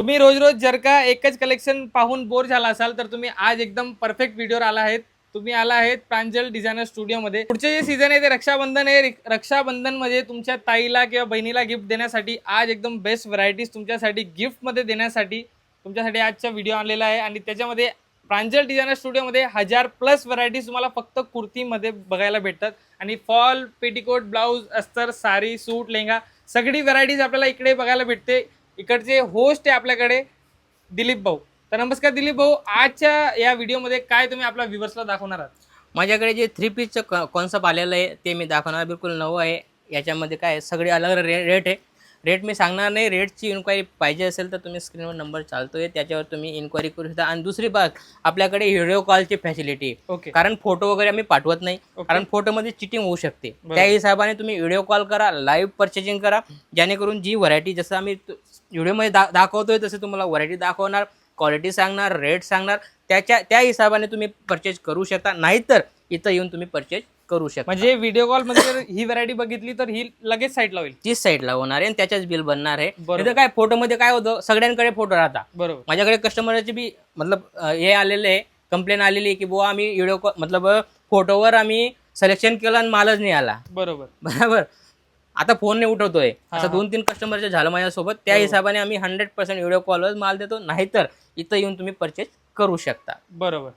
तुम्ही रोज रोज जर का एकच कलेक्शन पाहून बोर झाला असाल तर तुम्ही आज एकदम परफेक्ट व्हिडिओवर आला आहेत. तुम्ही आला आहेत प्रांजल डिझायनर स्टुडिओमध्ये. पुढचे जे सीझन आहे ते रक्षाबंधन आहे. रक्षाबंधन मध्ये तुमच्या ताईला किंवा बहिणीला गिफ्ट देण्यासाठी आज एकदम बेस्ट व्हरायटीज तुमच्यासाठी गिफ्टमध्ये देण्यासाठी तुमच्यासाठी आजचा व्हिडिओ आणलेला आहे. आणि त्याच्यामध्ये प्रांजल डिझायनर स्टुडिओमध्ये 1000+ व्हरायटीज तुम्हाला फक्त कुर्तीमध्ये बघायला भेटतात. आणि फॉल, पेटिकोट, ब्लाऊज, अस्तर, साडी, सूट, लेहंगा सगळी व्हरायटीज आपल्याला इकडे बघायला भेटते. इकडचे होस्ट आहे आपल्याकडे दिलीप भाऊ. तर नमस्कार दिलीप भाऊ, आजच्या या व्हिडिओमध्ये काय तुम्ही आपल्या व्ह्युअर्सला दाखवणार आहात? माझ्याकडे जे 3 पीसचं कॉन्सेप्ट आलेलं आहे ते मी दाखवणार. बिलकुल नवं आहे. याच्यामध्ये काय आहे, सगळे अलग रेट आहे. रेट मी सांगणार नाही. रेटची इन्क्वायरी पाहिजे असेल तर तुम्ही स्क्रीनवर नंबर चालतोय त्याच्यावर तुम्ही इन्क्वायरी करू शकता. आणि दुसरी बात, आपल्याकडे व्हिडिओ कॉलची फॅसिलिटी आहे. ओके. कारण फोटो वगैरे आम्ही पाठवत नाही. कारण फोटोमध्ये चिटिंग होऊ शकते. त्या हिशोबाने तुम्ही व्हिडिओ कॉल करा, लाईव्ह परचेसिंग करा, जेणेकरून जी व्हरायटी जसं आम्ही व्हिडिओमध्ये दाखवतोय तसं तुम्हाला व्हरायटी दाखवणार, क्वालिटी सांगणार, रेट सांगणार. त्या हिशोबाने तुम्ही परचेज करू शकता. नाहीतर इथं येऊन तुम्ही परचेज करू शकता. म्हणजे व्हिडिओ कॉल मध्ये जर ही व्हरायटी बघितली तर ही लगेच साईडला होईल. तीच साईडला होणार आहे आणि त्याच्याच बिल बनणार आहे. बरोबर. तिथं काय फोटोमध्ये काय होतं, सगळ्यांकडे फोटो राहतात. बरोबर. माझ्याकडे कस्टमरची बी मतलब हे आलेले आहे, कंप्लेन आलेली आहे की बुवा आम्ही व्हिडिओ मतलब फोटोवर आम्ही सिलेक्शन केलं आणि मालच नाही आला. बरोबर. बरोबर. आता फोन नाही उठवतोय. असं हा. 2-3 कस्टमरचे झालं माझ्यासोबत. त्या हिशोबाने आम्ही 100% व्हिडिओ कॉलवर माल देतो. नाहीतर इथं येऊन तुम्ही परचेस करू शकता. बरोबर.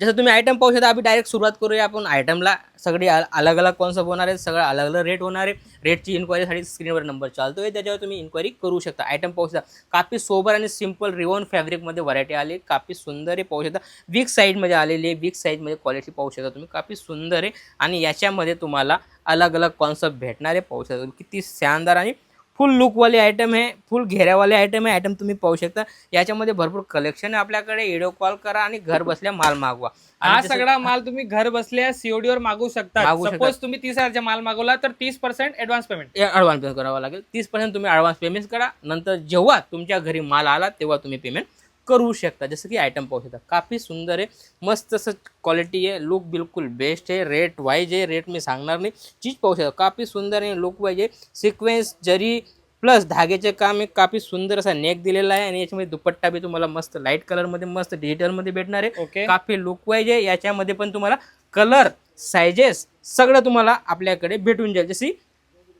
जसं तुम्ही आयटम पाहू शकता. आम्ही डायरेक्ट सुरुवात करूया आपण आयटमला. सगळी अलग अलग कॉन्सेप्ट होणार आहे, सगळं अलग अलग रेट होणार आहे. रेटची इन्क्वायरीसाठी स्क्रीनवर नंबर चालतोय त्याच्यावर तुम्ही इन्क्वायरी करू शकता. आयटम पाहू शकता. काफी सोबर आणि सिम्पल रिवॉन फॅब्रिकमध्ये व्हरायटी आली. काफी सुंदर आहे, पाहू शकता. बिग साईजमध्ये आलेली आहे. बिग साईजमध्ये क्वालिटी पाहू शकता तुम्ही. काफी सुंदर आहे आणि याच्यामध्ये तुम्हाला अलग अलग कॉन्सेप्ट भेटणार आहे. पाहू शकता किती शानदार आणि फुल लुकवाले आयटम आहे, फुल घेऱ्यावाले आयटम आहे. आयटम तुम्ही पाहू शकता. याच्यामध्ये भरपूर कलेक्शन आहे आपल्याकडे. व्हिडिओ कॉल करा आणि घर बसल्या माल मागवा. हा सगळा माल तुम्ही घर बसल्या सीओडी वर मागवू शकता. मागवू शकता. सपोज तुम्ही 30,000चा माल मागवला तर 30% ऍडव्हान्स पेमेंट. ॲडव्हान्स पेमेंट करावा लागेल. 30% तुम्ही ॲडव्हान्स पेमेंट करा. नंतर जेव्हा तुमच्या घरी माल आला तेव्हा तुम्ही पेमेंट करू शकता. जसं की आयटम पाहू शकता. काफी सुंदर आहे, मस्त असं क्वालिटी आहे, लुक बिलकुल बेस्ट आहे. रेट वाईज आहे, रेट मी सांगणार नाही. चीज पाहू शकता. काफी सुंदर आहे, लुक वाईज आहे. सिक्वेन्स, जरी प्लस धाग्याचे काम आहे. काफी सुंदर असा नेक दिलेला आहे. आणि याच्यामध्ये दुपट्टा बी तुम्हाला मस्त लाईट कलरमध्ये, मस्त डिजिटलमध्ये भेटणार आहे. ओके. काफी लुक वाईज आहे. याच्यामध्ये पण तुम्हाला कलर, सायजेस सगळं तुम्हाला आपल्याकडे भेटून जाईल. जशी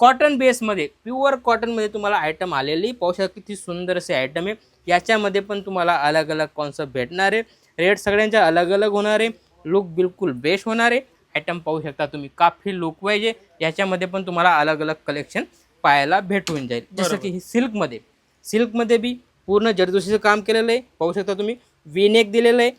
कॉटन बेसमध्ये, प्युअर कॉटनमध्ये तुम्हाला आयटम आलेली. पाहू शकता किती सुंदर असे आयटम आहे. याच्यामध्ये पण तुम्हाला अलग अलग कॉन्सेप्ट भेटणार आहे. रेट सगळ्यांच्या अलग अलग होणार आहे. लुक बिलकुल बेस्ट होणार आहे. आयटम पाहू शकता तुम्ही. काफी लुक वाईज आहे. याच्यामध्ये पण तुम्हाला अलग अलग कलेक्शन पाहायला भेटून जाईल. जसं की ही सिल्कमध्ये बी पूर्ण जरदोशीचं काम केलेलं आहे. पाहू शकता तुम्ही. वीनेक दिलेलं आहे.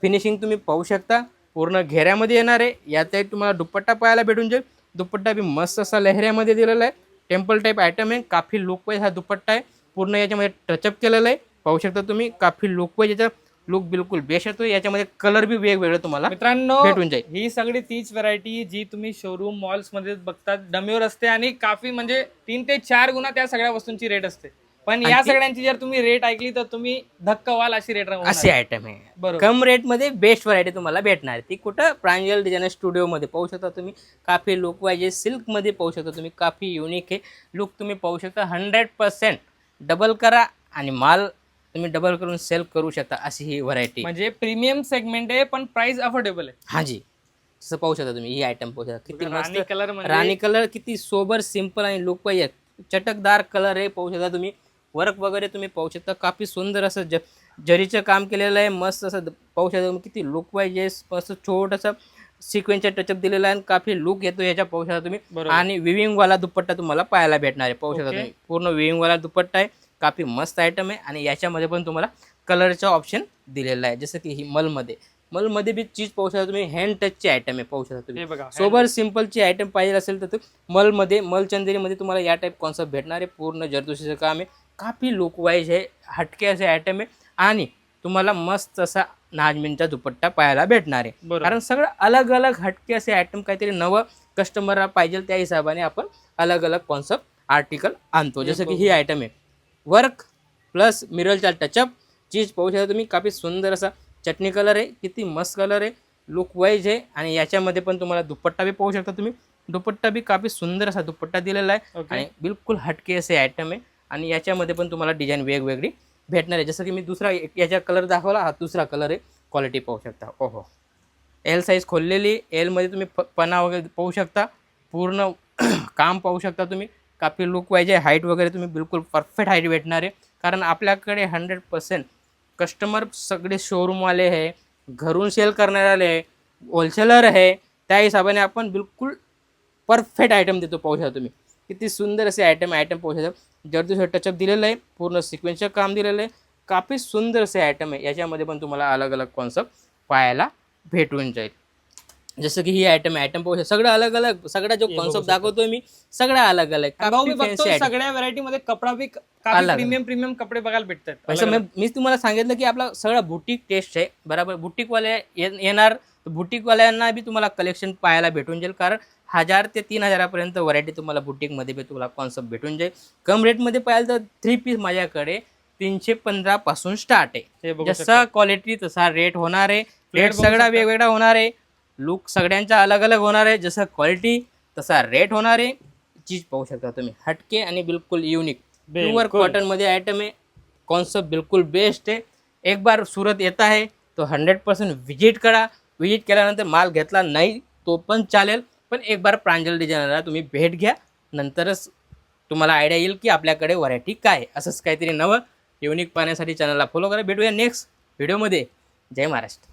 फिनिशिंग तुम्ही पाहू शकता. पूर्ण घेऱ्यामध्ये येणार आहे. यात तुम्हाला दुपट्टा पाहायला भेटून जाईल. दुपट्टा बी मस्त असा लहऱ्यामध्ये दिलेला आहे. टेम्पल टाईप आयटम आहे. काफी लुक वाईज हा दुपट्टा आहे. पूर्ण याच्यामध्ये टचअप केलेलं आहे. पाहू शकता तुम्ही. काफी लुक वाईज याचा लुक बिलकुल बेस्ट येतो. याच्यामध्ये कलर बी वेगवेगळे तुम्हाला मित्रांनो भेटून जाईल. ही सगळी तीच व्हरायटी जी तुम्ही शोरूम मॉल्स मध्ये बघतात डमीवर असते आणि काफी म्हणजे 3 ते 4 गुणा त्या सगळ्या वस्तूंची रेट असते. पण या सगळ्यांची जर तुम्ही रेट ऐकली तर तुम्ही धक्का व्हाल अशी रेट असे आयटम आहे. बरोबर. कम रेटमध्ये बेस्ट व्हरायटी तुम्हाला भेटणार आहे. ती कुठं, प्रांजल डिझायनर स्टुडिओमध्ये पाहू शकता तुम्ही. काफी लुक वाईज सिल्कमध्ये पाहू शकता तुम्ही. काफी युनिक आहे. लुक तुम्ही पाहू शकता. 100% डबल करा आणि माल तुम्ही डबल करून सेल करू शकता. अशी ही व्हरायटी म्हणजे प्रीमियम सेगमेंट आहे पण प्राइस अफोर्डेबल आहे. हा जी. तसं पाहू शकता तुम्ही. ही आयटम पाहू शकता किती राणी मस्त कलर म्हणजे राणी कलर, किती सोबर सिंपल आणि लुक वाईज चटकदार कलर आहे. पाहू शकता तुम्ही. वर्क वगैरे तुम्ही पाहू शकता. काफी सुंदर असं जरीचं काम केलेलं आहे. मस्त असं पाहू शकता तुम्ही. किती लुक वाईज आहे. मस्त छोटंसं सिक्वेन्सचा टचअप दिलेला आहे. काफी लुक येतो याच्या. पाहू शकता तुम्ही. बरोबर. आणि विविंगवाला दुपट्टा तुम्हाला पाहायला भेटणार आहे. पाहू शकता ओके. तुम्ही. पूर्ण विविंगवाला दुपट्टा आहे. काफी मस्त आयटम आहे. आणि याच्यामध्ये पण तुम्हाला कलरचा ऑप्शन दिलेला आहे. जसं की ही मलमध्ये बी चीज पाहू शकता तुम्ही. हँड टचची आयटम आहे. पाहू शकता हे तुम्ही. बघा सोबर सिंपलची आयटम पाहिजे असेल तर मलचंदेरीमध्ये तुम्हाला या टाईप कॉन्सेप्ट भेटणार आहे. पूर्ण जरदोशीचं काम आहे. काफी लुक वाईज आहे. हटके असे आयटम आहे. आणि तुम्हाला मस्त असा नाजमीनचा दुपट्टा पाहायला भेटणार आहे. बरोबर. कारण सगळं अलग अलग हटके असे आयटम, काहीतरी नवं कस्टमरला पाहिजे त्या हिशोबाने आपण अलग अलग कॉन्सेप्ट आर्टिकल आणतो. जसं की ही आयटम आहे. वर्क प्लस मिररचा टचअप. चीज पाहू शकता तुम्ही. काफी सुंदर असा चटणी कलर आहे. किती मस्त कलर आहे. लुक वाईज आहे. आणि याच्यामध्ये पण तुम्हाला दुपट्टा बी पाहू शकता तुम्ही. दुपट्टा बी काफी सुंदर असा दुपट्टा दिलेला आहे. ओके. आणि बिलकुल हटके असे आयटम आहे. आणि याच्यामध्ये पण तुम्हाला डिझाईन वेगवेगळी भेटणार आहे. जसं की मी दुसरा याचा कलर दाखवला, हा दुसरा कलर आहे. क्वालिटी पाहू शकता. ओहो, एल साईज खोललेली, एलमध्ये तुम्ही पणा वगैरे पाहू शकता, पूर्ण काम पाहू शकता तुम्ही. काफी लुक पाहिजे, हाईट वगैरे तुम्ही बिलकुल परफेक्ट हाईट भेटणार आहे. कारण आपल्याकडे 100% कस्टमर सगळे शोरूमवाले आहे, घरून सेल करणारे आहे, होलसेलर आहे. त्या हिशोबाने आपण बिलकुल परफेक्ट आयटम देतो. पाहू शकता तुम्ही किती सुंदर असे आयटम पाहू शकता. जर्दीचं टचअप दिलेलं आहे, पूर्ण सिक्वेन्सचं काम दिलेलं आहे. काफी सुंदर असे आयटम आहे. याच्यामध्ये पण तुम्हाला अलग अलग कॉन्सेप्ट पाहायला भेटून जाईल. जसं की ही आयटम पाहू शकता, सगळं अलग अलग, सगळा जो कॉन्सेप्ट दाखवतोय मी सगळा अलग अलग. भाऊ मी बघतो सगळ्या व्हरायटी मध्ये कपडा बी काफी प्रीमियम कपडे बघायला भेटतात. असं मी तुम्हाला सांगितलं की आपला सगळा बुटीक टेस्ट आहे बरोबर. बुटीकवाले येणार तर बुटीकवाल्यांना बी तुम्हाला कलेक्शन पाहायला भेटून जाईल. कारण 1000 ते 3000 पर्यंत व्हरायटी तुम्हाला बुटीकमध्ये बी तुम्हाला कॉन्सेप्ट भेटून जाईल. कम रेटमध्ये पाहिलं तर 3 पीस माझ्याकडे 315 पासून स्टार्ट आहे. जसा क्वालिटी तसा रेट होणार आहे. रेट सगळा वेगवेगळा होणार आहे. लुक सगळ्यांचा अलग अलग होणार आहे. जसं क्वालिटी तसा रेट होणार आहे. चीज पाहू शकता तुम्ही, हटके आणि बिलकुल युनिक प्युअर कॉटन मध्ये आयटम आहे. कॉन्सेप्ट बिलकुल बेस्ट आहे. एक बार सुरत येत आहे तो 100% व्हिजिट करा. व्हिजिट केल्यानंतर माल घेतला नाही तो पण चालेल, पण एक बार प्रांजल डिझायनरला तुम्ही भेट घ्या. नंतरच तुम्हाला आयडिया येईल की आपल्याकडे व्हरायटी काय आहे. असंच काहीतरी नवं युनिक पाहण्यासाठी चॅनलला फॉलो करा. भेटूया नेक्स्ट व्हिडिओमध्ये. जय महाराष्ट्र.